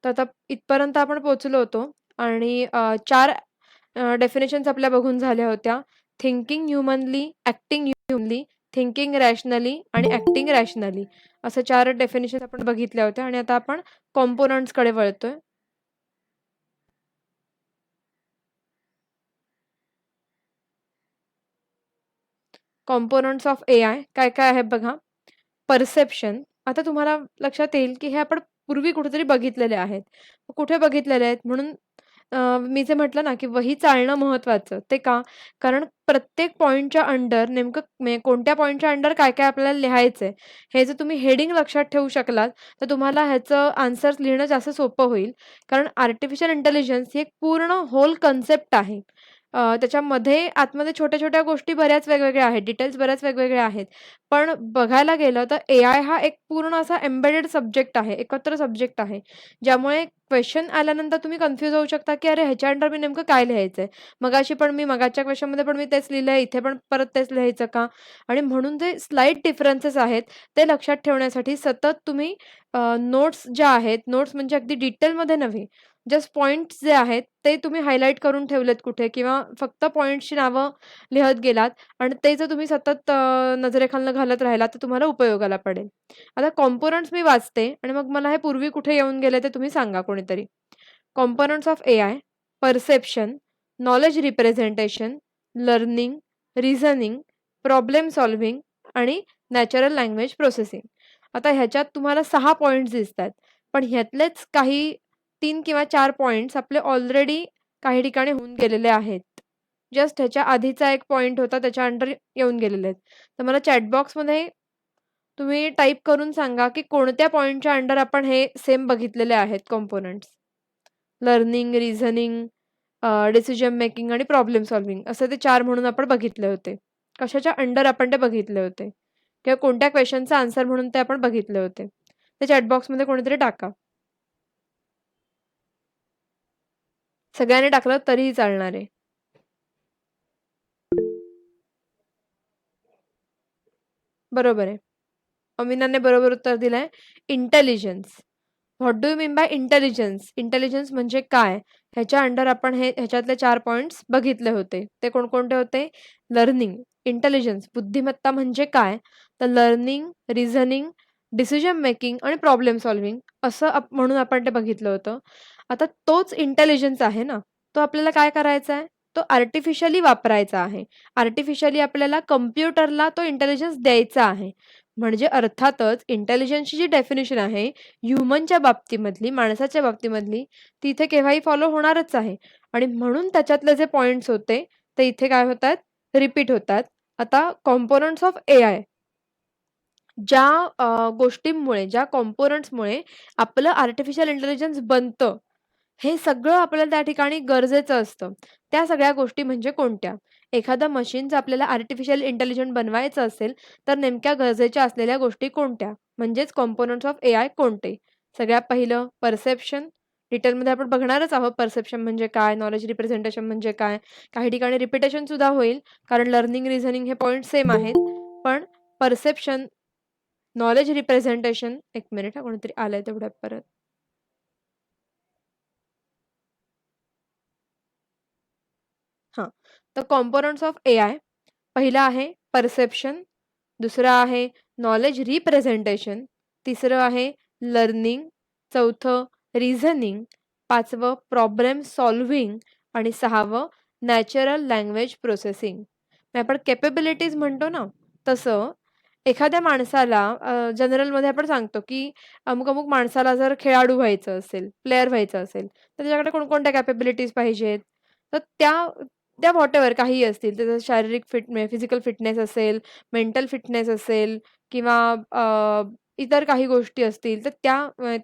तर आता इथपर्यंत आपण पोहोचलो होतो आणि 4 डेफिनेशन्स आपल्या बघून झाल्या होत्या. Thinking humanly, acting humanly, thinking rationally आणि ॲक्टिंग रॅशनली असं 4 डेफिनेशन्स आपण बघितल्या होत्या आणि आता आपण कॉम्पोनंट्सकडे वळतोय. कॉम्पोनंट्स ऑफ एआय काय-काय आहे बघा. परसेप्शन. आता तुम्हाला लक्षात येईल, की हे आपण पूर्वी कुठेतरी बघितलेले आहेत. कुठे बघितलेले आहेत? म्हणून मी जे म्हटलं ना, की वही चाळणं महत्त्वाचं. ते का? कारण प्रत्येक पॉइंटच्या अंडर नेमकं म्हणजे कोणत्या पॉइंटच्या अंडर काय-काय आपल्याला लिहायचंय, हे जर तुम्ही हेडिंग लक्षात ठेवू शकलात, तर तुम्हाला ह्याचं आन्सर्स लिहिणं जास्त सोपं होईल. कारण आर्टिफिशियल इंटेलिजन्स ही एक पूर्ण होल कन्सेप्ट आहे. त्याच्यामध्ये आतमध्ये छोट्या-छोट्या गोष्टी बऱ्याच वेगवेगळ्या आहेत, डिटेल्स बऱ्याच वेगवेगळ्या आहेत. पण बघायला गेलं तर एआय हा एक पूर्ण असा एम्बेडेड सब्जेक्ट आहे, एकत्र सब्जेक्ट आहे. ज्यामुळे क्वेशन आल्यानंतर तुम्ही कन्फ्यूज होऊ शकता, की अरे ह्याच्या अंडर मी नेमकं काय लिहायचंय? मगाच्या क्वेशनमध्ये पण मी तेच लिहिलंय, इथे पण परत तेच लिहायचं का? आणि म्हणून जे स्लाईट डिफरन्सेस आहेत, ते लक्षात ठेवण्यासाठी सतत तुम्ही नोट्स ज्या आहेत, नोट्स म्हणजे अगदी डिटेलमध्ये नव्हे, जस्ट पॉइंट्स जे आहेत, ते तुम्ही हायलाइट करून ठेवलेत कुठे किंवा फक्त पॉइंट्सची नावं लिहत गेलात आणि ते जर तुम्ही सतत नजरेखालनं घालत राहिलात, तर तुम्हाला उपयोगाला पडेल. आता कॉम्पोनंट्स मी वाचते आणि मग मला हे पूर्वी कुठे येऊन गेले ते तुम्ही सांगा कोणीतरी. Components of AI, perception, knowledge representation, learning, reasoning, problem solving आणि नॅचरल लँग्वेज प्रोसेसिंग. आता ह्याच्यात तुम्हाला 6 पॉइंट्स दिसतात. पण ह्यातलेच काही 3 किंवा 4 पॉइंट्स आपले ऑलरेडी काही ठिकाणी होऊन गेलेले आहेत. जस्ट ह्याच्या आधीचा एक पॉइंट होता त्याच्या अंडर येऊन गेलेले आहेत. तर मला चॅट बॉक्समध्ये तुम्ही टाइप करून सांगा, की कोणत्या पॉइंटच्या अंडर आपण हे सेम बघितलेले आहेत components. Learning, reasoning, decision making आणि प्रॉब्लेम सॉल्व्हिंग असे ते 4 म्हणून आपण बघितले होते. कशाच्या अंडर आपण ते बघितले होते किंवा कोणत्या क्वेशनचा आन्सर म्हणून ते आपण बघितले होते. ते चॅट बॉक्समध्ये कोणीतरी टाका. सगळ्यांनी टाकलं तरीही चालणार आहे. बरोबर आहे. अमीनाने बरोबर उत्तर दिलंय. Intelligence. What do you mean by intelligence? Intelligence म्हणजे काय? ह्याच्या अंडर आपण ह्याच्यातले 4 पॉइंट्स बघितले होते. ते कोणकोणते होते? लर्निंग, इंटेलिजन्स, बुद्धिमत्ता म्हणजे काय? तर लर्निंग, रिझनिंग, डिसिजन मेकिंग आणि प्रॉब्लेम सॉल्व्हिंग असं म्हणून आपण ते बघितलं होतं. आता तोच इंटेलिजन्स आहे ना, तो आपल्याला काय करायचा आहे? तो आर्टिफिशियली वापरायचा आहे. आर्टिफिशियली आपल्याला कॉम्प्युटरला तो इंटेलिजन्स द्यायचा आहे. म्हणजे अर्थातच इंटेलिजन्सची जी डेफिनिशन आहे, ह्युमनच्या बाबतीमधली, माणसाच्या बाबतीमधली, ती इथे केव्हाही फॉलो होणारच आहे. आणि म्हणून त्याच्यातले जे पॉइंट्स होते, ते इथे काय होतात? रिपीट होतात. आता कॉम्पोनंट्स ऑफ एआय ज्या गोष्टींमुळे, ज्या कॉम्पोनंट्समुळे आपलं आर्टिफिशियल इंटेलिजन्स बनतं, हे सगळं आपल्याला त्या ठिकाणी गरजेचं असतं. त्या सगळ्या गोष्टी म्हणजे कोणत्या? एखादं मशीन जर आपल्याला आर्टिफिशियल इंटेलिजंट बनवायचं असेल, तर नेमक्या गरजेच्या असलेल्या गोष्टी कोणत्या? म्हणजेच कॉम्पोनंट्स ऑफ एआय कोणते? सगळ्यात पहिलं परसेप्शन. डिटेलमध्ये आपण बघणारच आहोत परसेप्शन म्हणजे काय? नॉलेज रिप्रेझेंटेशन म्हणजे काय? काही ठिकाणी रिपिटेशन सुद्धा होईल, कारण लर्निंग, रिझनिंग हे पॉइंट सेम आहेत. पण परसेप्शन, नॉलेज रिप्रेझेंटेशन एक मिनिट हां, कोणीतरी आलंय तेवढ्यात परत. हां. तर कॉम्पोनंट्स ऑफ एआय पहिलं आहे परसेप्शन, दुसरं आहे नॉलेज रिप्रेझेंटेशन, तिसरं आहे लर्निंग, चौथं रिझनिंग, पाचवं प्रॉब्लेम सॉल्व्हिंग आणि सहावं नॅचरल लँग्वेज प्रोसेसिंग. आपण कॅपेबिलिटीज म्हणतो ना, तसं एखाद्या माणसाला जनरलमध्ये आपण सांगतो, की अमुक-अमुक माणसाला जर खेळाडू व्हायचं असेल, प्लेयर व्हायचं असेल, तर त्याच्याकडे कोणकोणत्या कॅपेबिलिटीज पाहिजेत? तर त्या त्या व्हॉटएव्हर काहीही असतील. त्याचं शारीरिक म्हणजे फिजिकल फिटनेस असेल, मेंटल फिटनेस असेल किंवा इतर काही गोष्टी असतील, तर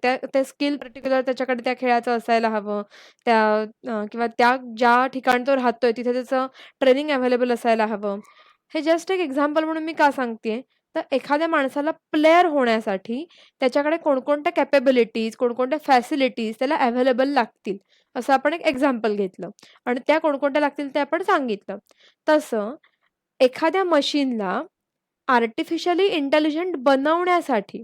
त्या स्किल पर्टिक्युलर त्याच्याकडे त्या खेळाचं असायला हवं. त्या किंवा त्या ज्या ठिकाणी तो राहतोय तिथे त्याचं ट्रेनिंग अवेलेबल असायला हवं. हे जस्ट एक एक्झाम्पल म्हणून मी का सांगतेय, तर एखाद्या माणसाला प्लेयर होण्यासाठी त्याच्याकडे कोणकोणत्या कॅपेबिलिटीज, कोणकोणत्या फॅसिलिटीज त्याला अवेलेबल लागतील, असं आपण एक एक्झाम्पल घेतलं आणि त्या कोणकोणत्या लागतील ते आपण सांगितलं. तसं एखाद्या मशीनला आर्टिफिशियली इंटेलिजंट बनवण्यासाठी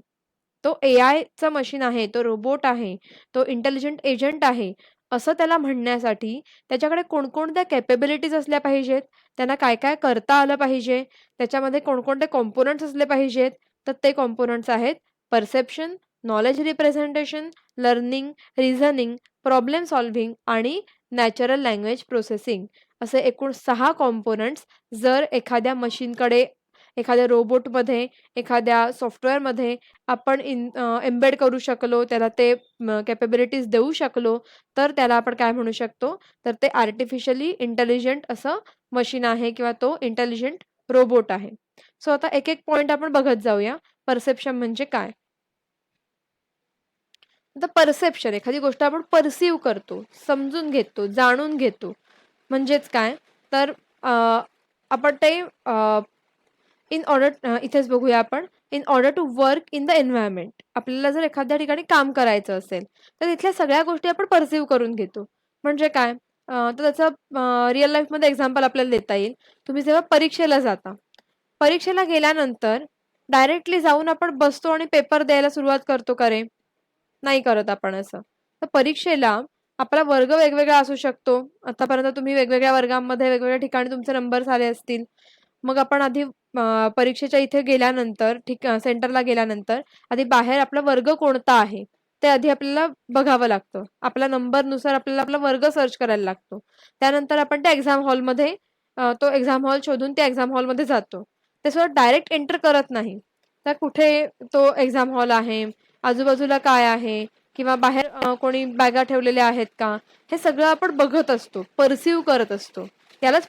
तो एआयचं मशीन आहे, तो रोबोट आहे, तो इंटेलिजंट एजंट आहे, असं त्याला म्हणण्यासाठी त्याच्याकडे कोणकोणत्या कॅपेबिलिटीज असल्या पाहिजेत, त्यांना काय-काय करता आलं पाहिजे, त्याच्यामध्ये कोणकोणते कॉम्पोनंट्स असले पाहिजेत, तर ते कॉम्पोनंट्स आहेत perception, knowledge representation, learning, reasoning, problem solving आणि नॅचरल लँग्वेज प्रोसेसिंग असे एकूण 6 कॉम्पोनंट्स जर एखाद्या मशीनकडे, एखाद्या रोबोटमध्ये, एखाद्या सॉफ्टवेअरमध्ये आपण एम्बेड करू शकलो, त्याला ते कॅपेबिलिटीज देऊ शकलो, तर त्याला आपण काय म्हणू शकतो, तर ते आर्टिफिशियली इंटेलिजंट असं मशीन आहे किंवा तो इंटेलिजंट रोबोट आहे. सो आता एक-एक पॉइंट आपण बघत जाऊया. परसेप्शन म्हणजे काय? आता परसेप्शन एखादी गोष्ट आपण परसीव्ह करतो, समजून घेतो, जाणून घेतो. म्हणजेच काय? तर आपण ते इन ऑर्डर इथेच बघूया आपण. In order to work in the environment. आपल्याला जर एखाद्या ठिकाणी काम करायचं असेल, तर तिथल्या सगळ्या गोष्टी आपण परसीव्ह करून घेतो. म्हणजे काय? तर त्याचं रिअल लाईफमध्ये एक्झाम्पल आपल्याला देता येईल. तुम्ही जेव्हा परीक्षेला जाता, परीक्षेला गेल्यानंतर डायरेक्टली जाऊन आपण बसतो आणि पेपर द्यायला सुरुवात करतो का रे? नाही करत आपण असं. तर परीक्षेला आपला वर्ग वेगवेगळा असू शकतो. आतापर्यंत तुम्ही वेगवेगळ्या वर्गांमध्ये वेगवेगळ्या ठिकाणी तुमचे नंबर्स आले असतील. मग आपण आधी परीक्षेच्या इथे गेल्यानंतर सेंटरला गेल्यानंतर आधी बाहेर आपला वर्ग कोणता आहे, ते आधी आपल्याला बघावं लागतं. आपल्या नंबरनुसार आपल्याला आपला वर्ग सर्च करायला लागतो. त्यानंतर आपण त्या एक्झाम हॉलमध्ये तो एक्झाम हॉल शोधून त्या एक्झाम हॉलमध्ये जातो. ते सुद्धा डायरेक्ट एंटर करत नाही. तर कुठे तो एक्झाम हॉल आहे, आजूबाजूला काय आहे किंवा बाहेर कोणी बॅगा ठेवलेल्या आहेत का, हे सगळं आपण बघत असतो, परसीव्ह करत असतो. यालाच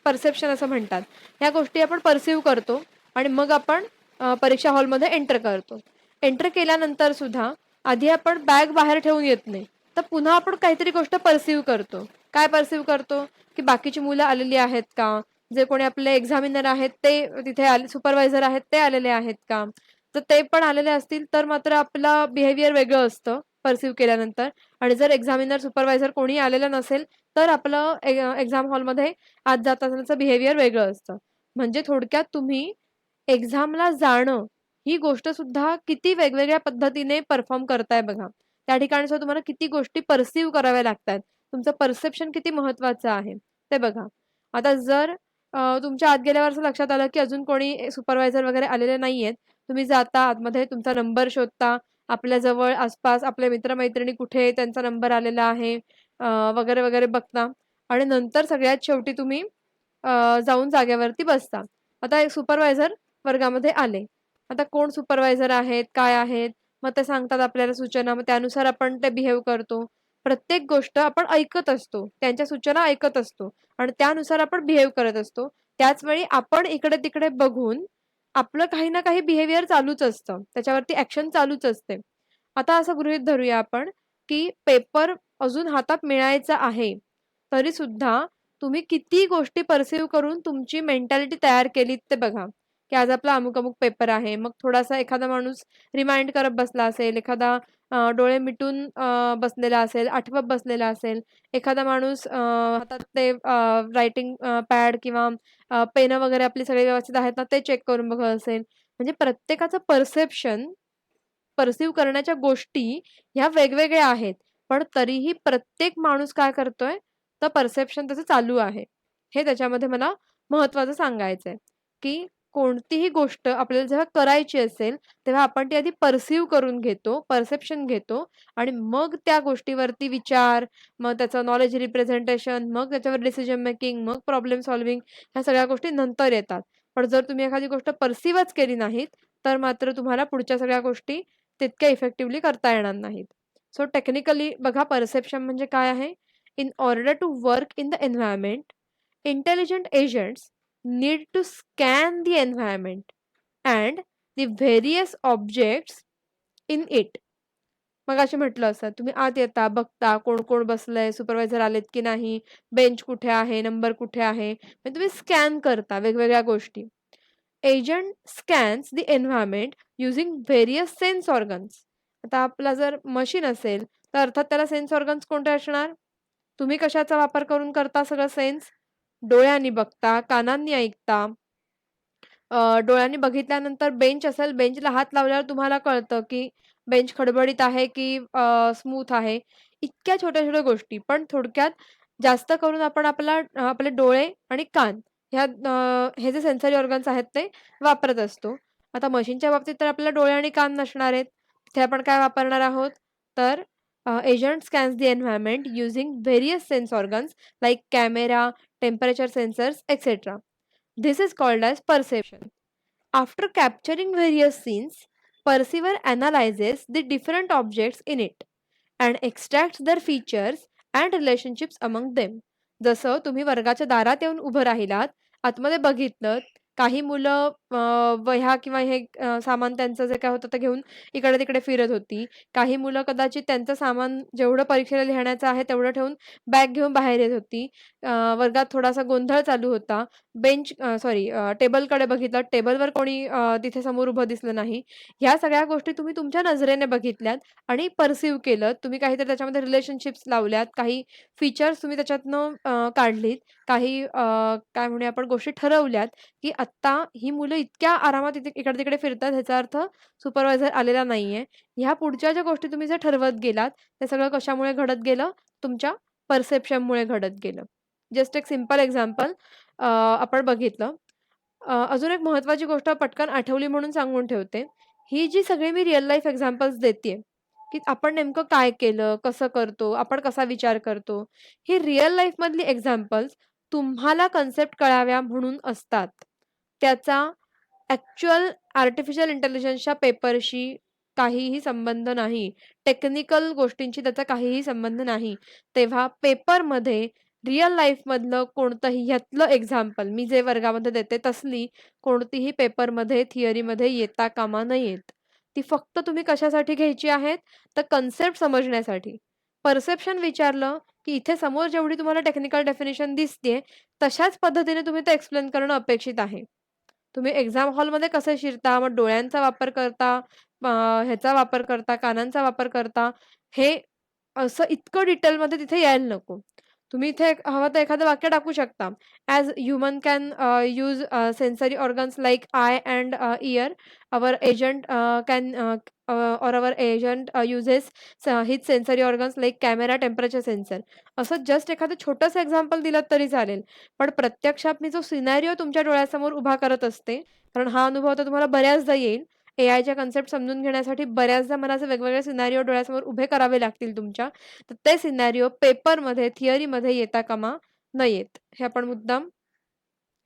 परसेप्शन असं म्हणतात. ह्या गोष्टी आपण परसीव्ह करतो आणि मग आपण परीक्षा हॉलमध्ये एंटर करतो. एंटर केल्यानंतर सुद्धा आधी आपण बॅग बाहेर ठेवून येत नाही. तर पुन्हा आपण काहीतरी गोष्ट परसीव्ह करतो. काय परसीव्ह करतो? की बाकीची मुलं आलेली आहेत का? जे कोणी आपले एक्झामिनर आहेत ते तिथे आले, सुपरवायझर आहेत ते आलेले आहेत का? तर ते पण आलेले असतील तर मात्र आपलं बिहेवियर वेगळं असतं परसीव्ह केल्यानंतर. आणि जर एक्झामिनर, सुपरवायझर कोणी आलेलं नसेल, तर आपलं एक्झाम हॉलमध्ये आत जातानाचं बिहेवियर वेगळं असतं. म्हणजे थोडक्यात तुम्ही एक्झामला जाणं ही गोष्ट सुद्धा किती वेगवेगळ्या पद्धतीने परफॉर्म करताय बघा. त्या ठिकाणी सुद्धा तुम्हाला किती गोष्टी परसीव्ह कराव्या लागतात. तुमचं परसेप्शन किती महत्वाचं आहे ते बघा. आता जर तुमच्या आत गेल्यावर असं लक्षात आलं, की अजून कोणी सुपरवायझर वगैरे आलेले नाहीयेत. तुम्ही जाता आतमध्ये तुमचा नंबर शोधता. आपल्या जवळ आसपास आपले मित्र-मैत्रिणी कुठे त्यांचा नंबर आलेला आहे वगैरे, वगैरे बघता आणि नंतर सगळ्यात शेवटी तुम्ही जाऊन जागेवरती बसता. आता एक सुपरवायझर वर्गामध्ये आले. आता कोण सुपरवायझर आहेत, काय आहेत, मग ते सांगतात आपल्याला सूचना, मग त्यानुसार आपण ते बिहेव करतो. प्रत्येक गोष्ट आपण ऐकत असतो. त्यांच्या सूचना ऐकत असतो आणि त्यानुसार आपण बिहेव करत असतो. त्याच वेळी आपण इकडे-तिकडे बघून आपलं काही ना काही बिहेवियर चालूच असतं. त्याच्यावरती ॲक्शन चालूच असते. आता असं गृहीत धरूया आपण, की पेपर अजून हातात मिळायचा आहे. तरीसुद्धा तुम्ही किती गोष्टी परसीव्ह करून तुमची मेंटॅलिटी तयार केलीत ते बघा, की आज आपला अमुक-अमुक पेपर आहे. मग थोडासा एखादा माणूस रिमाइंड करत बसला असेल, एखादा डोळे मिटून बसलेला असेल, आठवत बसलेला असेल. एखादा माणूस हातात ते रायटिंग पॅड किंवा पेनं वगैरे आपली सगळे व्यवस्थित आहेत ना, ते चेक करून बघत असेल. म्हणजे प्रत्येकाचं परसेप्शन, परसीव्ह करण्याच्या गोष्टी ह्या वेगवेगळ्या आहेत. पण तरीही प्रत्येक माणूस काय करतोय, तर परसेप्शन त्याचं चालू आहे. हे त्याच्यामध्ये मला महत्त्वाचं सांगायचंय, की कोणतीही गोष्ट आपल्याला जेव्हा करायची असेल, तेव्हा आपण ती आधी परसीव्ह करून घेतो, परसेप्शन घेतो आणि मग त्या गोष्टीवरती विचार, मग त्याचं नॉलेज रिप्रेझेंटेशन, मग त्याच्यावर डिसिजन मेकिंग, मग प्रॉब्लेम सॉल्व्हिंग ह्या सगळ्या गोष्टी नंतर येतात. पण जर तुम्ही एखादी गोष्ट परसीव्हच केली नाहीत, तर मात्र तुम्हाला पुढच्या सगळ्या गोष्टी तितक्या इफेक्टिव्हली करता येणार नाहीत. सो टेक्निकली बघा परसेप्शन म्हणजे काय आहे? In order to work in the environment, intelligent agents need to scan the environment and the various objects in it. मगाशी म्हटलं असं, तुम्ही आत येता, बघता कोण-कोण बसलंय, सुपरवायझर आलेत की नाही, बेंच कुठे आहे, नंबर कुठे आहे. म्हणजे तुम्ही स्कॅन करता वेगवेगळ्या गोष्टी. Agent scans the environment using various sense organs. आता आपला जर मशीन असेल, तर अर्थात त्याला सेन्स ऑर्गन्स कोणते असणार? तुम्ही कशाचा वापर करून करता सगळं सेन्स? डोळ्यांनी बघता, कानांनी ऐकता, डोळ्यांनी बघितल्यानंतर बेंच असेल, बेंचला हात लावल्यावर तुम्हाला कळतं, की बेंच खडबडीत आहे, की स्मूथ आहे. इतक्या छोट्या-छोट्या गोष्टी. पण थोडक्यात जास्त करून आपण आपले डोळे आणि कान हे जे सेन्सरी ऑर्गन्स आहेत ते वापरत असतो. आता मशीनच्या बाबतीत तर आपल्याला डोळे आणि कान नसणार आहेत. तिथे आपण काय वापरणार आहोत? तर agent scans the environment using various sense organs like camera, temperature sensors etcetera. This is called as perception. After capturing various scenes, perceiver analyzes the different objects in it and extracts their features and relationships among them. जसं तुम्ही वर्गाच्या दारात येऊन उभं राहिलात, आतमध्ये बघितलं, काही मुलं वह्या किंवा हे सामान त्यांचं जे काय होतं ते घेऊन इकडे-तिकडे फिरत होती. काही मुलं कदाचित त्यांचं सामान जेवढं परीक्षेला लिहिण्याचं आहे तेवढं ठेवून बॅग घेऊन बाहेर येत होती. वर्गात थोडासा गोंधळ चालू होता. टेबलकडे बघितलं, टेबलवर कोणी तिथे समोर उभं दिसलं नाही. ह्या सगळ्या गोष्टी तुम्ही तुमच्या नजरेने बघितल्यात आणि पर्सीव्ह केलत. तुम्ही काहीतरी त्याच्यामध्ये रिलेशनशिप्स लावल्यात, काही फीचर्स तुम्ही त्याच्यातनं काढलीत, काही काय म्हणूया आपण गोष्टी ठरवल्यात, की आत्ता ही मुलं इतक्या आरामात इथे इकडे-तिकडे फिरतात ह्याचा अर्थ सुपरवायझर आलेला नाहीये. ह्या पुढच्या ज्या गोष्टी तुम्ही जे ठरवत गेलात, ते सगळं कशामुळे घडत गेलं? तुमच्या परसेप्शनमुळे घडत गेलं. जस्ट एक सिंपल एक्झाम्पल आपण बघितलं. अजून एक महत्त्वाची गोष्ट पटकन आठवली म्हणून सांगून ठेवते. ही जी सगळी मी रिअल लाईफ एक्झाम्पल्स देतीये, की आपण नेमकं काय केलं, कसं करतो, आपण कसा विचार करतो. ही रिअल लाईफमधली एक्झाम्पल्स तुम्हाला कन्सेप्ट कळाव्या म्हणून असतात. त्याचा ॲक्चुअल आर्टिफिशियल इंटेलिजन्सच्या पेपरशी काहीही संबंध नाही. टेक्निकल गोष्टींशी त्याचा काहीही संबंध नाही. तेव्हा पेपरमध्ये रिअल लाईफमधलं कोणतंही ह्यातलं एक्झाम्पल मी जे वर्गामध्ये देते तसली कोणतीही पेपरमध्ये, थिअरीमध्ये येता कामा नयेत. ती फक्त तुम्ही कशासाठी घ्यायची आहेत? तर कन्सेप्ट समजण्यासाठी. परसेप्शन विचारलं, की इथे समोर जेवढी तुम्हाला टेक्निकल डेफिनिशन दिसतीये, तशाच पद्धतीने तुम्ही ते एक्सप्लेन करणं अपेक्षित आहे. तुम्ही एक्झाम हॉलमध्ये कसे शिरता, मग डोळ्यांचा वापर करता, ह्याचा वापर करता, कानांचा वापर करता, हे असं इतकं डिटेलमध्ये तिथे यायला नको. तुम्ही इथे हवं तर एखादं वाक्य टाकू शकता. As human can use sensory organs like I and year, our agent can or our agent uses his sensory organs like camera, temperature sensor. असं जस्ट एखादं छोटंसं एक्झाम्पल दिलत तरी चालेल. पण प्रत्यक्षात मी जो सिनारिओ तुमच्या डोळ्यासमोर उभा करत असते, कारण हा अनुभव तर तुम्हाला बऱ्याचदा येईल. एआयच्या कन्सेप्ट समजून घेण्यासाठी बऱ्याचदा मला असे वेगवेगळे सिनारिओ डोळ्यासमोर उभे करावे लागतील तुमच्या. तर ते सिनारिओ पेपरमध्ये, थिअरीमध्ये येता कामा नयेत. हे आपण मुद्दाम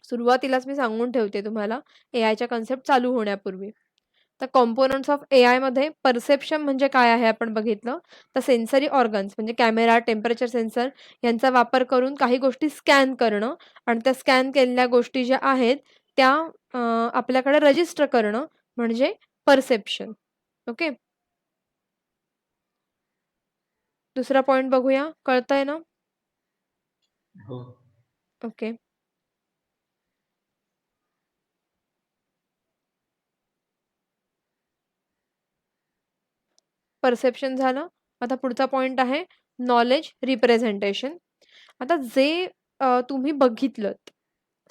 सुरुवातीलाच मी सांगून ठेवते तुम्हाला एआयच्या कन्सेप्ट चालू होण्यापूर्वी. तर कॉम्पोनंट्स ऑफ एआयमध्ये परसेप्शन म्हणजे काय आहे आपण बघितलं. तर सेन्सरी ऑर्गन्स म्हणजे कॅमेरा, टेम्परेचर सेन्सर यांचा वापर करून काही गोष्टी स्कॅन करणं आणि त्या स्कॅन केलेल्या गोष्टी ज्या आहेत त्या आपल्याकडे रजिस्टर करणं म्हणजे परसेप्शन. ओके. दुसरा पॉइंट बघूया. कळतंय ना? हो. ओके. परसेप्शन झालं. आता पुढचा पॉइंट आहे नॉलेज रिप्रेझेंटेशन. आता जे तुम्ही बघितलत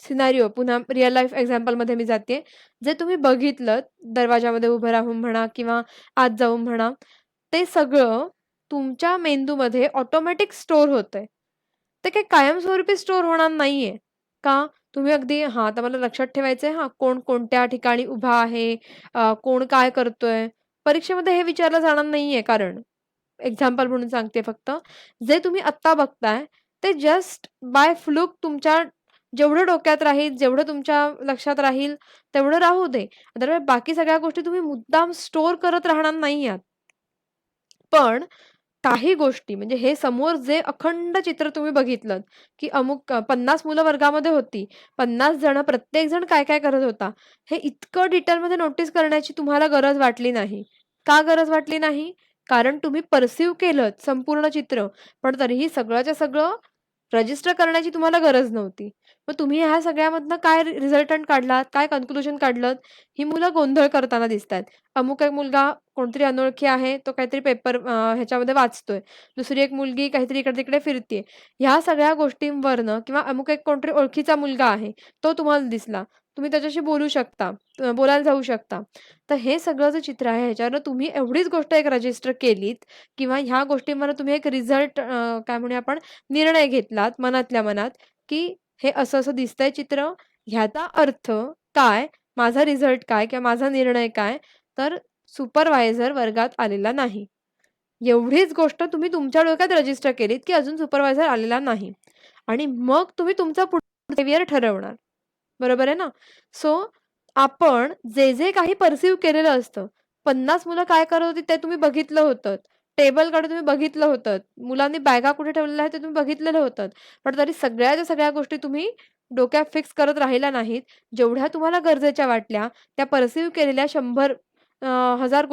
सिनारिओ पुन्हा रिअल लाईफ एक्झाम्पलमध्ये मी जाते. जे तुम्ही बघितलत दरवाजामध्ये उभं राहून म्हणा किंवा आत जाऊन म्हणा, ते सगळं तुमच्या मेंदूमध्ये ऑटोमॅटिक स्टोअर होतंय. ते काही कायमस्वरूपी स्टोअर होणार नाहीये. का? तुम्ही अगदी हां, आता मला लक्षात ठेवायचंय हां, कोण कोणत्या ठिकाणी उभा आहे, कोण काय करतोय. परीक्षेमध्ये हे विचारलं जाणार नाहीये कारण. एक्झाम्पल म्हणून सांगते फक्त. जे तुम्ही आत्ता बघताय, ते जस्ट बाय फ्लूक तुमच्या जेवढं डोक्यात राहील, जेवढं तुमच्या लक्षात राहील, तेवढं राहू दे. अदरवाईज बाकी सगळ्या गोष्टी तुम्ही मुद्दाम स्टोअर करत राहणार नाही आहात. पण काही गोष्टी म्हणजे हे समोर जे अखंड चित्र तुम्ही बघितलत, की अमुक 50 मुलं वर्गामध्ये होती. 50 जण प्रत्येक जण काय-काय करत होता. हे इतकं डिटेलमध्ये नोटीस करण्याची तुम्हाला गरज वाटली नाही. का गरज वाटली नाही? कारण तुम्ही पर्सीव्ह केलत संपूर्ण चित्र. पण तरीही सगळंच्या सगळं रजिस्टर करण्याची तुम्हाला गरज नव्हती. मग तुम्ही ह्या सगळ्यामधनं काय रिझल्टंट काढलात? काय कन्क्लुजन काढलत? ही मुलं गोंधळ करताना दिसतायत. अमुक एक मुलगा कोणतरी अनोळखी आहे, तो काहीतरी पेपर ह्याच्यामध्ये वाचतोय. दुसरी एक मुलगी काहीतरी इकडे-तिकडे फिरतीये. ह्या सगळ्या गोष्टींवरनं किंवा अमुक एक कोणतरी ओळखीचा मुलगा आहे, तो तुम्हाला दिसला. तुम्ही त्याच्याशी बोलू शकता, बोलायला जाऊ शकता. तर हे सगळं जे चित्र आहे ह्याच्यावरनं तुम्ही एवढीच गोष्ट एक रजिस्टर केलीत किंवा ह्या गोष्टींवरनं तुम्ही एक रिझल्ट काय म्हणूया आपण निर्णय घेतलात मनातल्या मनात, की हे असं-असं दिसतंय चित्र, ह्याचा अर्थ काय? माझा रिझल्ट काय? किंवा माझा निर्णय काय? तर सुपरवायझर वर्गात आलेला नाही. एवढीच गोष्ट तुम्ही तुमच्या डोक्यात रजिस्टर केलीत, की अजून सुपरवायझर आलेला नाही आणि मग तुम्ही तुमचं पुढचं बिहेवियर ठरवणार. बरोबर आहे ना? सो आपण जे काही पर्सीव्ह केलेलं असतं, 50 मुलं काय करत होती ते तुम्ही बघितलं होतं. टेबलकडे तुम्ही बघितलं होतं. मुलांनी बॅगा कुठे ठेवलेल्या आहेत ते तुम्ही बघितलेलं होतं. पण तरी सगळ्याच्या सगळ्या गोष्टी तुम्ही डोक्यात फिक्स करत राहिल्या नाहीत. जेवढ्या तुम्हाला गरजेच्या वाटल्या, त्या पर्सीव्ह केलेल्या 100 1000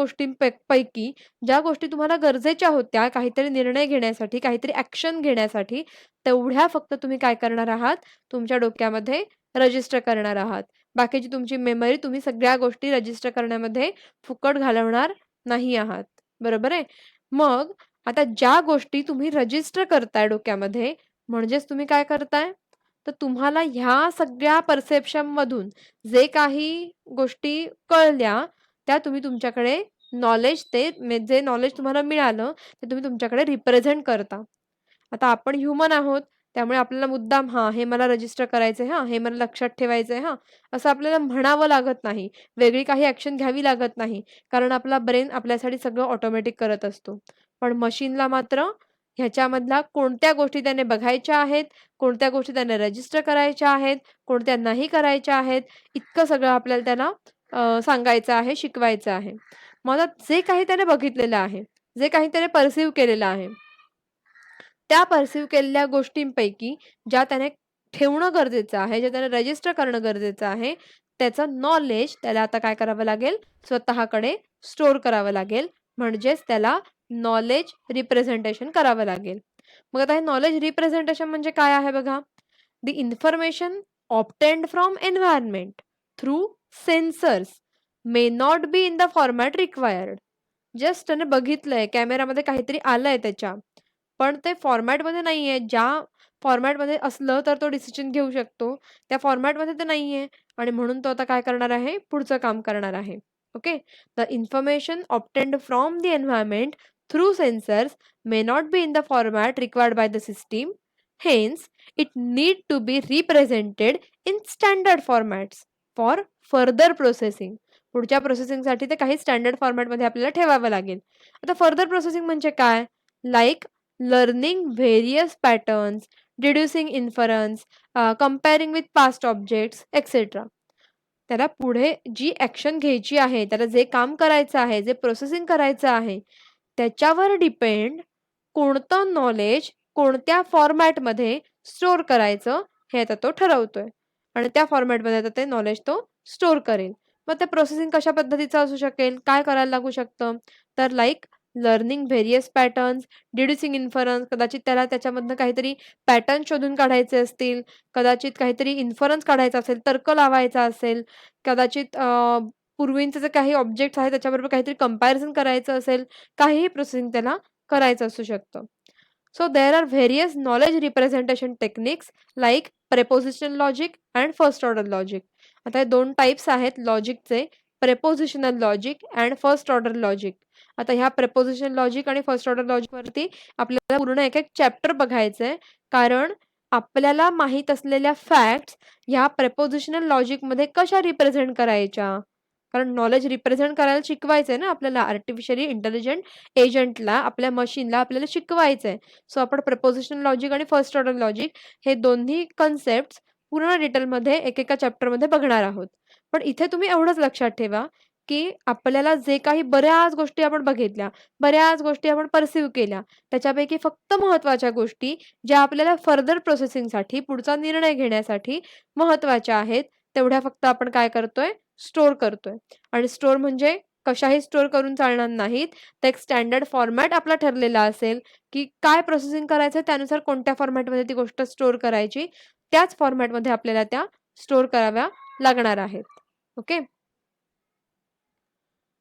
पैकी ज्या गोष्टी तुम्हाला गरजेच्या होत्या काहीतरी निर्णय घेण्यासाठी, काहीतरी ॲक्शन घेण्यासाठी, तेवढ्या फक्त तुम्ही काय करणार आहात, तुमच्या डोक्यामध्ये रजिस्टर करणार आहात. बाकीची तुमची मेमरी तुम्ही सगळ्या गोष्टी रजिस्टर करण्यामध्ये फुकट घालवणार नाही आहात. बरोबर आहे? मग आता ज्या गोष्टी तुम्ही रजिस्टर करताय डोक्यामध्ये, म्हणजेच तुम्ही काय करताय? तर तुम्हाला ह्या सगळ्या परसेप्शनमधून जे काही गोष्टी कळल्या, त्या तुम्ही तुमच्याकडे नॉलेज जे नॉलेज तुम्हाला मिळालं, ते तुम्ही तुमच्याकडे रिप्रेझेंट करता. आता आपण ह्युमन आहोत, त्यामुळे आपल्याला मुद्दाम हां, हे मला रजिस्टर करायचंय हां, हे मला लक्षात ठेवायचंय हां, असं आपल्याला म्हणावं लागत नाही. वेगळी काही ॲक्शन घ्यावी लागत नाही. कारण आपला ब्रेन आपल्यासाठी सगळं ऑटोमॅटिक करत असतो. पण मशीनला मात्र ह्याच्यामधल्या कोणत्या गोष्टी त्याने बघायच्या आहेत, कोणत्या गोष्टी त्याने रजिस्टर करायच्या आहेत, कोणत्या नाही करायच्या आहेत, इतकं सगळं आपल्याला त्याला सांगायचं आहे, शिकवायचं आहे. मग आता जे काही त्याने बघितलेलं आहे, जे काही त्याने पर्सीव्ह केलेलं आहे त्या पर्सीव्ह केलेल्या गोष्टींपैकी ज्या त्याने ठेवणं गरजेचं आहे, जे त्याने रजिस्टर करणं गरजेचं आहे, त्याचं नॉलेज त्याला आता काय करावं लागेल? स्वतःकडे स्टोअर करावं लागेल. म्हणजेच त्याला नॉलेज रिप्रेझेंटेशन करावं लागेल. मग आता हे नॉलेज रिप्रेझेंटेशन म्हणजे काय आहे बघा? The information obtained from environment through sensors may not be in the format required. Just त्याने बघितलंय, कॅमेरामध्ये काहीतरी आलंय त्याच्या. पण ते फॉर्मॅटमध्ये नाहीये. ज्या फॉर्मॅटमध्ये असलं तर तो डिसिजन घेऊ शकतो. त्या फॉर्मॅटमध्ये ते नाहीये आणि म्हणून तो आता काय करणार आहे? पुढचं काम करणार आहे. Okay. The information obtained from the environment through sensors may not be in the format required by the system. Hence, it need to be represented in standard formats for further processing. पुढच्या प्रोसेसिंगसाठी ते काही standard फॉर्मॅटमध्ये आपल्याला ठेवावं लागेल. आता further processing म्हणजे काय? Like learning various patterns, deducing inference, comparing with past objects etcetera. त्याला पुढे जी ॲक्शन घ्यायची आहे, त्याला जे काम करायचं आहे, जे प्रोसेसिंग करायचं आहे, त्याच्यावर डिपेंड कोणतं नॉलेज कोणत्या फॉर्मॅटमध्ये स्टोअर करायचं हे आता तो ठरवतोय आणि त्या फॉर्मॅटमध्ये आता ते नॉलेज तो स्टोअर करेल. मग ते प्रोसेसिंग कशा पद्धतीचं असू शकेल? काय करायला लागू शकतं? तर like learning various patterns, deducing inference कदाचित त्याला त्याच्यामधनं काहीतरी पॅटर्न शोधून काढायचे असतील, कदाचित काहीतरी इन्फरन्स काढायचा असेल, तर्क लावायचा असेल, कदाचित पूर्वीचे जे काही ऑब्जेक्ट्स आहेत त्याच्याबरोबर काहीतरी कंपॅरिझन करायचं असेल, काहीही प्रोसेसिंग त्याला करायचं असू शकतं. So there are various knowledge representation techniques like propositional logic and first order logic. आता हे 2 टाइप्स आहेत लॉजिकचे, propositional logic and first order logic. आता ह्या प्रेपोझिशनल लॉजिक आणि फर्स्ट ऑर्डर लॉजिकवरती आपल्याला पूर्ण एक-एक चॅप्टर बघायचंय. कारण आपल्याला माहीत असलेल्या फॅक्ट्स ह्या प्रेपोझिशनल लॉजिकमध्ये कशा रिप्रेझेंट करायच्या? कारण नॉलेज रिप्रेझेंट करायला शिकवायचंय ना आपल्याला आर्टिफिशियली इंटेलिजंट एजंटला, आपल्या मशीनला आपल्याला शिकवायचंय. सो आपण प्रिपोझिशनल लॉजिक आणि फर्स्ट ऑर्डर लॉजिक हे दोन्ही कन्सेप्ट्स पूर्ण डिटेलमध्ये एकेका चॅप्टरमध्ये बघणार आहोत. पण इथे तुम्ही एवढंच लक्षात ठेवा, की आपल्याला जे काही बऱ्याच गोष्टी आपण बघितल्या, बऱ्याच गोष्टी आपण पर्सीव्ह केल्या, त्याच्यापैकी फक्त महत्त्वाच्या गोष्टी ज्या आपल्याला फर्दर प्रोसेसिंगसाठी, पुढचा निर्णय घेण्यासाठी महत्त्वाच्या आहेत, तेवढ्या फक्त आपण काय करतोय? स्टोअर करतोय. आणि स्टोअर म्हणजे कशाही स्टोअर करून चालणार नाहीत. तर एक स्टँडर्ड फॉर्मॅट आपला ठरलेला असेल, की काय प्रोसेसिंग करायचं त्यानुसार कोणत्या फॉर्मॅटमध्ये ती गोष्ट स्टोअर करायची. त्याच फॉर्मॅटमध्ये आपल्याला त्या स्टोअर कराव्या लागणार आहेत. ओके.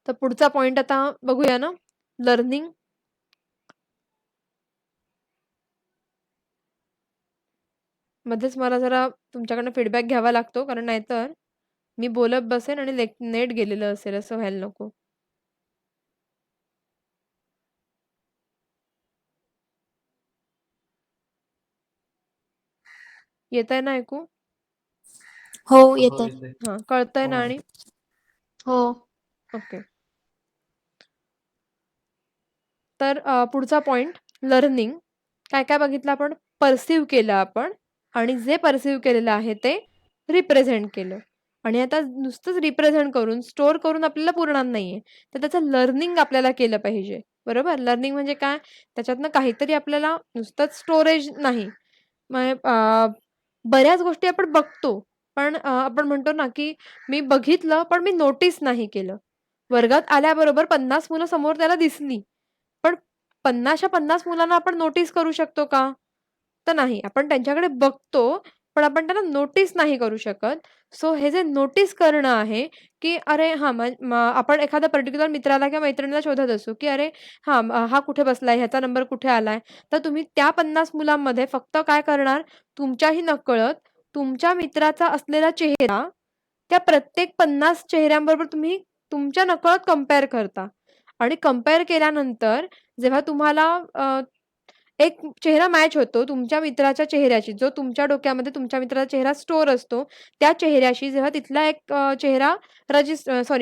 तर पुढचा पॉइंट आता बघूया ना, लर्निंग. मध्येच मला जरा तुमच्याकडनं फीडबॅक घ्यावा लागतो कारण नाहीतर मी बोलत बसेन आणि नेट गेलेलं असेल असं व्हायला नको. येतंय ना ऐकू? हो हो येतंय. येतंय. हां, कळतंय हो ना मॅम. आणि? हो. ओके. तर पुढचा पॉइंट लर्निंग. काय-काय बघितलं आपण? पर्सीव्ह केलं आपण आणि जे पर्सीव्ह केलेलं आहे ते रिप्रेझेंट केलं. आणि आता नुसतंच रिप्रेझेंट करून, स्टोअर करून आपल्याला पुरणार नाहीये. तर त्याचं लर्निंग आपल्याला केलं पाहिजे. बरोबर? लर्निंग म्हणजे काय? त्याच्यातनं काहीतरी आपल्याला नुसतंच स्टोरेज नाही. मग बऱ्याच गोष्टी आपण बघतो. पण आपण म्हणतो ना, की मी बघितलं, पण मी नोटीस नाही केलं. वर्गात आल्याबरोबर 50 मुलं समोर त्याला दिसली. पण 50च्या 50 मुलांना आपण नोटीस करू शकतो का? तर नाही. आपण त्यांच्याकडे बघतो, पण आपण त्यांना नोटीस नाही करू शकत. सो हे जे नोटीस करणं आहे, की अरे हां, आपण एखाद्या पर्टिक्युलर मित्राला किंवा मैत्रिणीला शोधत असू, की अरे हां, हा कुठे बसलाय, ह्याचा नंबर कुठे आलाय. तर तुम्ही त्या 50 मुलांमध्ये फक्त काय करणार, तुमच्याही नकळत तुमच्या मित्राचा असलेला चेहरा त्या प्रत्येक 50 चेहऱ्यांबरोबर तुम्ही तुमच्या नकळत कंपेअर करता आणि कंपेअर केल्यानंतर जेव्हा तुम्हाला एक चेहरा मॅच होतो तुमच्या मित्राच्या चेहऱ्याशी, जो तुमच्या डोक्यामध्ये तुमच्या मित्राचा चेहरा स्टोअर असतो, त्या चेहऱ्याशी जेव्हा तिथला एक चेहरा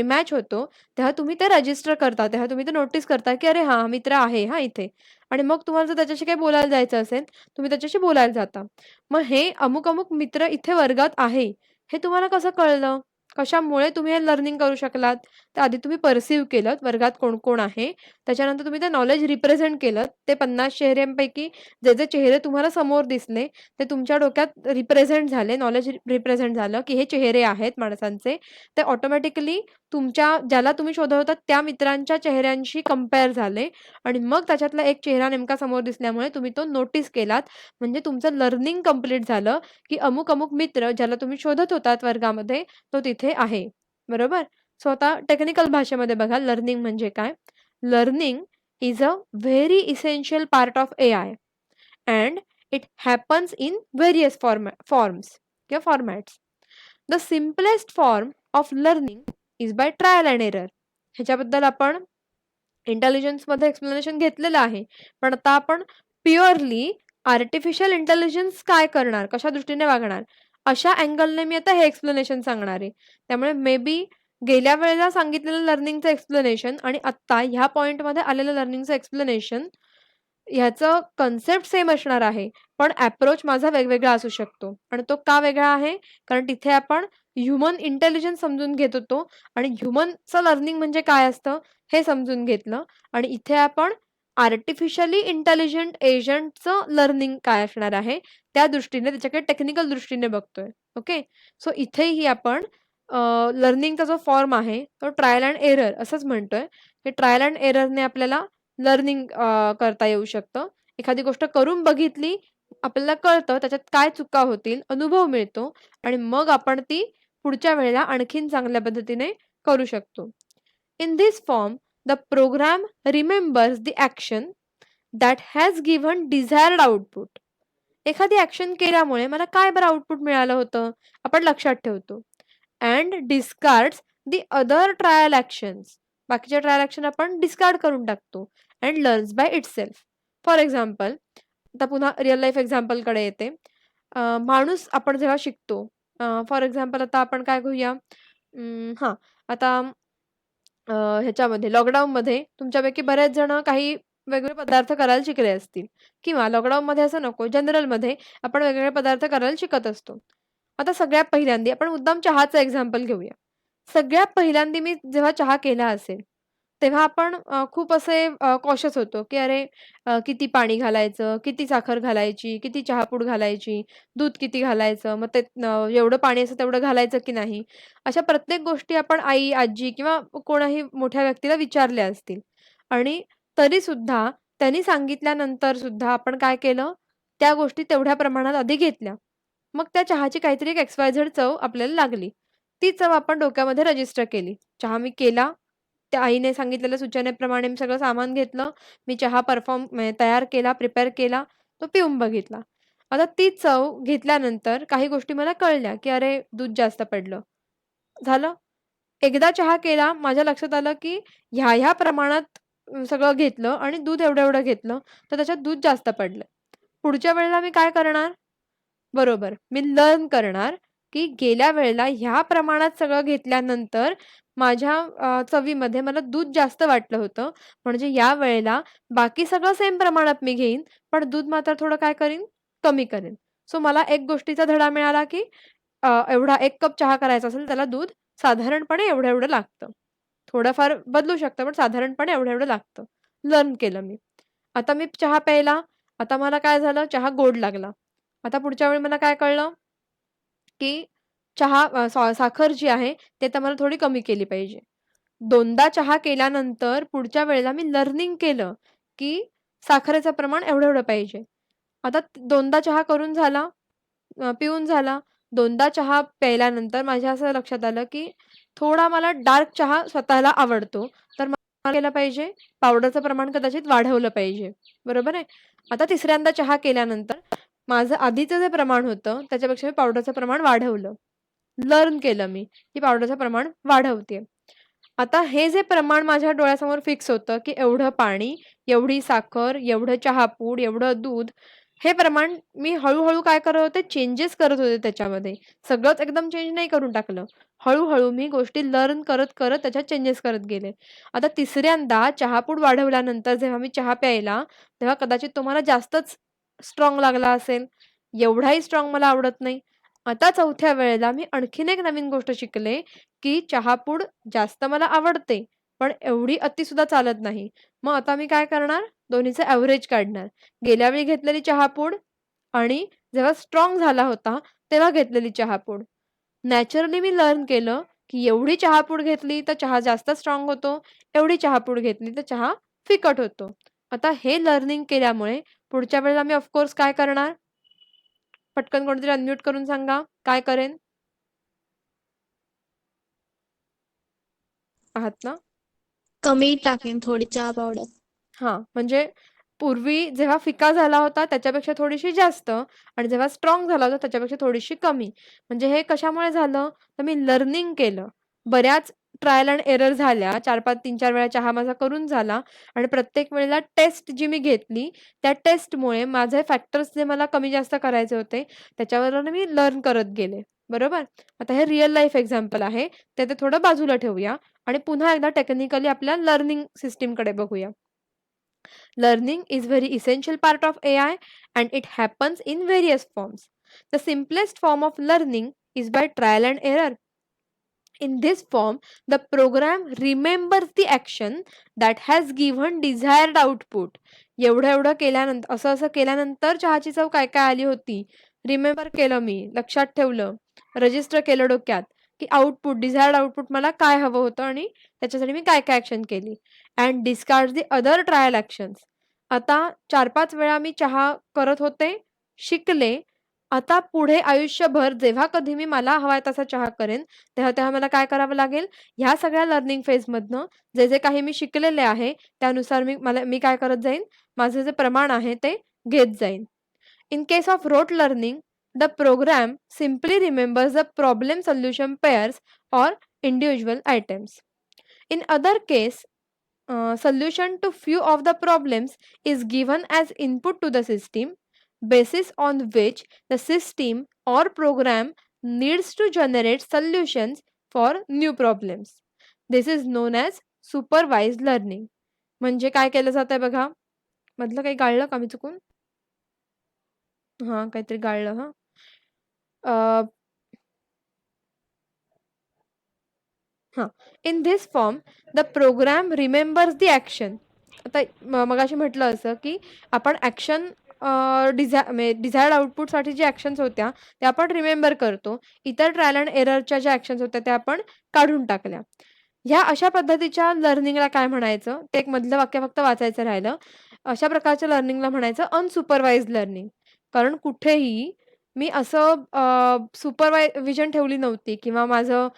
मॅच होतो, तेव्हा तुम्ही ते रजिस्टर करता. तेव्हा तुम्ही ते नोटीस करता, की "अरे हां, मित्र आहे हां इथे." आणि मग तुम्हाला जर त्याच्याशी काही बोलायला जायचं असेल, तुम्ही त्याच्याशी बोलायला जाता. मग हे अमुक-अमुक मित्र इथे वर्गात आहे, हे तुम्हाला कसं कळलं? कशामुळे तुम्ही हे लर्निंग करू शकलात? तर आधी तुम्ही पर्सीव्ह केलत वर्गात कोण-कोण आहे. त्याच्यानंतर तुम्ही ते नॉलेज रिप्रेझेंट केलत. ते 50 चेहऱ्यांपैकी जे चेहरे तुम्हाला समोर दिसले, ते तुमच्या डोक्यात रिप्रेझेंट झाले, नॉलेज रिप्रेझेंट झालं, की हे चेहरे आहेत माणसांचे. ते ऑटोमॅटिकली तुमच्या ज्याला तुम्ही शोधत होतात त्या मित्रांच्या चेहऱ्यांशी कंपेअर झाले आणि मग त्याच्यातला एक चेहरा नेमका समोर दिसल्यामुळे तुम्ही तो नोटीस केलात. म्हणजे तुमचं लर्निंग कंप्लीट झालं, की अमुक-अमुक मित्र ज्याला तुम्ही शोधत होतात वर्गामध्ये, तो तिथे आहे. बरोबर? सो आता टेक्निकल भाषेमध्ये बघा लर्निंग म्हणजे काय? Learning is a very essential part of AI and it happens in various forms किंवा formats. The simplest form of learning is by trial and error. ह्याच्याबद्दल आपण इंटेलिजन्समध्ये एक्सप्लेनेशन घेतलेलं आहे. पण आता आपण प्युअरली आर्टिफिशियल इंटेलिजन्स काय करणार? कशा दृष्टीने वागणार? अशा अँगलने मी आता हे एक्सप्लेनेशन सांगणार आहे. त्यामुळे मे बी गेल्या वेळेला सांगितलेलं लर्निंगचं एक्सप्लेनेशन आणि आत्ता ह्या पॉइंटमध्ये आलेलं लर्निंगचं एक्सप्लेनेशन ह्याचं कन्सेप्ट सेम असणार आहे. पण अप्रोच माझा वेगवेगळा असू शकतो. आणि तो का वेगळा आहे? कारण तिथे आपण ह्युमन इंटेलिजन्स समजून घेत होतो आणि ह्युमनचं लर्निंग म्हणजे काय असतं हे समजून घेतलं आणि इथे आपण आर्टिफिशियली इंटेलिजंट एजंटचं लर्निंग काय असणार आहे, त्या दृष्टीने त्याच्याकडे टेक्निकल दृष्टीने बघतोय. ओके. सो इथेही आपण लर्निंगचा जो फॉर्म आहे, तो ट्रायल एंड एरर असंच म्हणतोय, की ट्रायल एंड एररने आपल्याला लर्निंग करता येऊ शकतं. एखादी गोष्ट करून बघितली, आपल्याला कळतं त्याच्यात काय चुका होतील, अनुभव मिळतो आणि मग आपण ती पुढच्या वेळेला आणखीन चांगल्या पद्धतीने करू शकतो. In this form, the program remembers the action that has given desired output. एखादी ॲक्शन केल्यामुळे मला काय बरं आउटपुट मिळालं होतं? आपण लक्षात ठेवतो. And discards the other trial actions. बाकीच्या ट्रायल ॲक्शन आपण डिस्कार्ड करून टाकतो and learns by itself. For example, आता पुन्हा रिअल लाईफ एक्झाम्पलकडे येते. माणूस आपण जेव्हा शिकतो, फॉर एक्झाम्पल आता आपण काय घेऊया? हां, आता ह्याच्यामध्ये लॉकडाऊनमध्ये तुमच्यापैकी बरेच जण काही वेगवेगळे पदार्थ करायला शिकले असतील किंवा लॉकडाऊनमध्ये असं नको, जनरलमध्ये आपण वेगवेगळे पदार्थ करायला शिकत असतो. आता सगळ्यात पहिल्यांदा आपण मुद्दाम चहाचं एक्झाम्पल घेऊया. सगळ्यात पहिल्यांदा मी जेव्हा चहा केला असेल, तेव्हा आपण खूप असे कॉशियस होतो, की अरे किती पाणी घालायचं, किती साखर घालायची, किती चहापूड घालायची, दूध किती घालायचं, मग ते एवढं पाणी असतं तेवढं घालायचं की नाही? अशा प्रत्येक गोष्टी आपण आई, आजी किंवा कोणाही मोठ्या व्यक्तीला विचारल्या असतील आणि तरीसुद्धा त्यांनी सांगितल्यानंतर सुद्धा आपण काय केलं, त्या गोष्टी तेवढ्या प्रमाणात आधी घेतल्या. मग त्या चहाची काहीतरी एक एक्स-वाय-झेड चव आपल्याला लागली. ती चव आपण डोक्यामध्ये रजिस्टर केली. चहा मी केला, त्या आईने सांगितलेल्या सूचनेप्रमाणे मी सगळं सामान घेतलं. मी चहा तयार केला, प्रिपेअर केला, तो पिऊन बघितला. आता ती चव घेतल्यानंतर काही गोष्टी मला कळल्या, की अरे दूध जास्त पडलं. झालं. एकदा चहा केला, माझ्या लक्षात आलं, की ह्या प्रमाणात सगळं घेतलं आणि दूध एवढं-एवढं घेतलं, तर त्याच्यात दूध जास्त पडलं. पुढच्या वेळेला मी काय करणार? बरोबर. मी लर्न करणार, की गेल्या वेळेला ह्या प्रमाणात सगळं घेतल्यानंतर माझ्या चवीमध्ये मला दूध जास्त वाटलं होतं. म्हणजे या वेळेला बाकी सगळं सेम प्रमाणात मी घेईन, पण दूध मात्र थोडं काय करीन, कमी करेन. सो मला एक गोष्टीचा धडा मिळाला, की एवढा 1 कप चहा करायचा असेल त्याला दूध साधारणपणे एवढं-एवढं लागतं. थोडंफार बदलू शकतं, पण साधारणपणे एवढं-एवढं लागतं. लर्न केलं मी. आता मी चहा प्यायला. आता मला काय झालं, चहा गोड लागला. आता पुढच्या वेळी मला काय कळलं, की साखर जी आहे, ती आता मला थोडी कमी केली पाहिजे. दोनदा चहा केल्यानंतर पुढच्या वेळेला मी लर्निंग केलं, की साखरेचं प्रमाण एवढं-एवढं पाहिजे. आता दोनदा चहा करून झाला, पिऊन झाला. दोनदा चहा प्यायल्यानंतर माझ्या असं लक्षात आलं, की थोडा मला डार्क चहा स्वतःला आवडतो. तर मला काय केलं पाहिजे, पावडरचं प्रमाण कदाचित वाढवलं पाहिजे. बरोबर आहे? आता तिसऱ्यांदा चहा केल्यानंतर माझं आधीचं जे प्रमाण होतं, त्याच्यापेक्षा मी पावडरचं प्रमाण वाढवलं. लर्न केलं मी, की पावडरचं प्रमाण वाढवतेय. आता हे जे प्रमाण माझ्या डोळ्यासमोर फिक्स होतं, की एवढं पाणी, एवढी साखर, एवढं चहापूड, एवढं दूध, हे प्रमाण मी हळू-हळू काय करत होते, चेंजेस करत होते त्याच्यामध्ये. सगळंच एकदम चेंज नाही करून टाकलं. हळू-हळू मी गोष्टी लर्न करत-करत त्याच्यात चेंजेस करत गेले. आता तिसऱ्यांदा चहापूड वाढवल्यानंतर जेव्हा मी चहा प्यायला, तेव्हा कदाचित तुम्हाला जास्तच स्ट्राँग लागला असेल. एवढाही स्ट्राँग मला आवडत नाही. आता चौथ्या वेळेला मी आणखीन एक नवीन गोष्ट शिकले, की चहापूड जास्त मला आवडते, पण एवढी अतिसुद्धा चालत नाही. मग आता मी काय करणार, दोन्हीचं एव्हरेज काढणार. गेल्या वेळी घेतलेली चहापूड आणि जेव्हा स्ट्राँग झाला होता, तेव्हा घेतलेली चहापूड. नॅचरली मी लर्न केलं, की एवढी चहापूड घेतली तर चहा जास्त स्ट्राँग होतो, एवढी चहापूड घेतली तर चहा फिकट होतो. आता हे लर्निंग केल्यामुळे पुढच्या वेळेला मी ऑफ काय करणार? पटकन कोणीतरी अनम्यूट करून सांगा, काय करेन? आहात ना? कमी टाकेन थोडी चहा पावडर. हां, म्हणजे पूर्वी जेव्हा फिका झाला होता त्याच्यापेक्षा थोडीशी जास्त आणि जेव्हा स्ट्राँग झाला होता त्याच्यापेक्षा थोडीशी कमी. म्हणजे हे कशामुळे झालं? तर मी लर्निंग केलं. बऱ्याच ट्रायल एंड एरर झाल्या. 4-5, 3-4 वेळा चहा माझा करून झाला आणि प्रत्येक वेळेला टेस्ट जी मी घेतली, त्या टेस्टमुळे माझे फॅक्टर्स जे मला कमी-जास्त करायचे होते, त्याच्यावरून मी लर्न करत गेले. बरोबर? आता हे रिअल लाईफ एक्झाम्पल आहे. ते थोडं बाजूला ठेवूया आणि पुन्हा एकदा टेक्निकली आपल्या लर्निंग सिस्टमकडे बघूया. Learning is very essential part of AI and it happens in various forms. The simplest form of learning is by trial and error. In this form, the program remembers the action that has given desired output. एवढं-एवढं केल्यानंतर असं-असं केल्यानंतर चहाची चव काय-काय आली होती. Remember केलं मी, लक्षात ठेवलं, रजिस्टर केलं डोक्यात, की डिझायर्ड आउटपुट मला काय हवं होतं आणि त्याच्यासाठी मी काय-काय ॲक्शन केली. And discard the other trial actions. आता 4-5 वेळा मी चहा करत होते, शिकले. आता पुढे आयुष्यभर जेव्हा कधी मी मला हवा तसा चहा करेन, तेव्हा-तेव्हा मला काय करावं लागेल, ह्या सगळ्या लर्निंग फेजमधनं जे काही मी शिकलेले आहे, त्यानुसार मी काय करत जाईन, माझं जे प्रमाण आहे ते घेत जाईन. In case of rote learning, the program simply remembers the problem solution pairs or individual items. In other case, solution to few of the problems is given as input to the system, basis on which the system or program needs to generate solutions for new problems. This is known as supervised learning. म्हणजे काय केलं जातंय बघा, मधलं काही गाळलं का मी चुकून? हां, काहीतरी गाळलं हां. अ, हां. In this form the program remembers the action. आता मगाशी म्हटलं असं, की आपण ॲक्शन म्हणजे डिझायर्ड आउटपुटसाठी जी ॲक्शन्स होत्या, त्या आपण रिमेंबर करतो. इतर ट्रायल एंड एररच्या ज्या ॲक्शन्स होत्या, त्या आपण काढून टाकल्या. ह्या अशा पद्धतीच्या लर्निंगला काय म्हणायचं? ते एक मधलं वाक्य फक्त वाचायचं राहिलं. अशा प्रकारच्या लर्निंगला म्हणायचं अनसुपरवाइज्ड लर्निंग. कारण कुठेही मी असं विजन ठेवली नव्हती किंवा माझं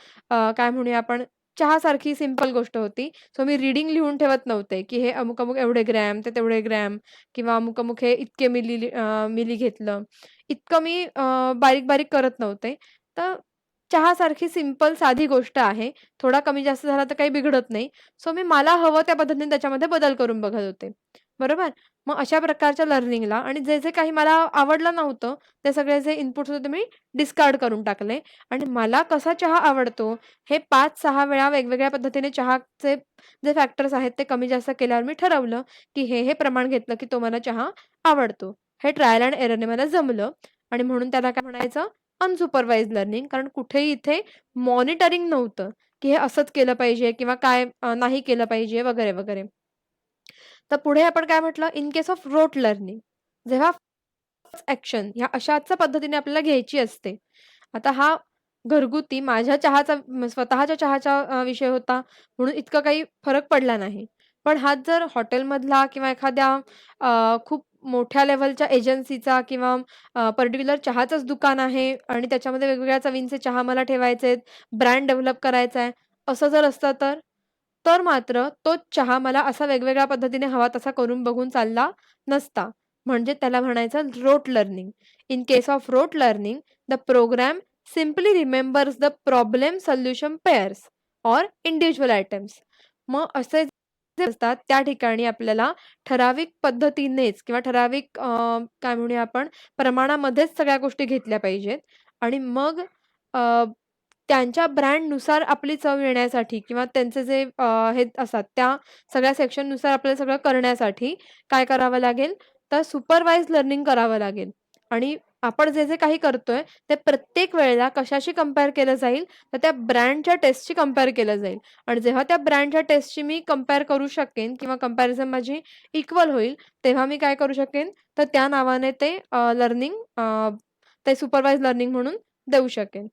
काय म्हणूया आपण चहासारखी सिंपल गोष्ट होती. सो मी रीडिंग लिहून ठेवत नव्हते, की हे अमुक-अमुक एवढे ग्रॅम, ते तेवढे ग्रॅम किंवा अमुक-अमुक हे इतके मिली घेतलं. इतकं मी बारीक-बारीक करत नव्हते. तर चहासारखी सिंपल साधी गोष्ट आहे. थोडा कमी जास्त झाला तर काही बिघडत नाही. सो मी मला हवं त्या पद्धतीने त्याच्यामध्ये बदल करून बघत होते. बरोबर? मग अशा प्रकारच्या लर्निंगला आणि जे काही मला आवडलं नव्हतं, ते सगळे जे इनपुट्स होते मी डिस्कार्ड करून टाकले आणि मला कसा चहा आवडतो हे 5-6 वेळा वेगवेगळ्या पद्धतीने चहाचे जे फॅक्टर्स आहेत ते कमी जास्त केल्यावर मी ठरवलं, की हे प्रमाण घेतलं की तो मला चहा आवडतो. हे ट्रायल एंड एररने मला जमलं आणि म्हणून त्याला काय म्हणायचं अनसुपरवाइज्ड लर्निंग. कारण कुठेही इथे मॉनिटरिंग नव्हतं, की हे असंच केलं पाहिजे किंवा काय नाही केलं पाहिजे वगैरे, वगैरे. तर पुढे आपण काय म्हटलं in case of rote learning जेव्हा ॲक्शन ह्या अशाच पद्धतीने आपल्याला घ्यायची असते. आता हा घरगुती माझ्या चहाचा स्वतःच्या चहाचा विषय होता म्हणून इतकं काही फरक पडला नाही. पण हाच जर हॉटेलमधला किंवा एखाद्या खूप मोठ्या लेव्हलच्या एजन्सीचा किंवा पर्टिक्युलर चहाचंच दुकान आहे आणि त्याच्यामध्ये वेगवेगळ्या चवींचे चहा मला ठेवायचे आहेत, ब्रँड डेव्हलप करायचा आहे, असं जर असतं तर? तर मात्र तो चहा मला असा वेगवेगळ्या पद्धतीने हवा तसा करून बघून चालला नसता. म्हणजे त्याला म्हणायचं rote learning. In case of rote learning, the program simply remembers the problem solution pairs or individual items. मग असे जे असतात त्या ठिकाणी आपल्याला ठराविक पद्धतीनेच किंवा ठराविक काय म्हणूया आपण प्रमाणामध्येच सगळ्या गोष्टी घेतल्या पाहिजेत आणि मग अ, त्यांच्या ब्रँडनुसार आपली चव येण्यासाठी किंवा त्यांचे जे हे असतात त्या सगळ्या सेक्शननुसार आपल्याला सगळं करण्यासाठी काय करावं लागेल, तर सुपरवाइज्ड लर्निंग करावं लागेल आणि आपण जे काही करतोय ते प्रत्येक वेळेला कशाशी कंपेअर केलं जाईल, तर त्या ब्रँडच्या टेस्टशी कंपेअर केलं जाईल आणि जेव्हा त्या ब्रँडच्या टेस्टची मी कंपेअर करू शकेन किंवा कंपॅरिझन माझी इक्वल होईल, तेव्हा मी काय करू शकेन, तर त्या नावाने ते लर्निंग ते सुपरवाइज्ड लर्निंग म्हणून देऊ शकेन.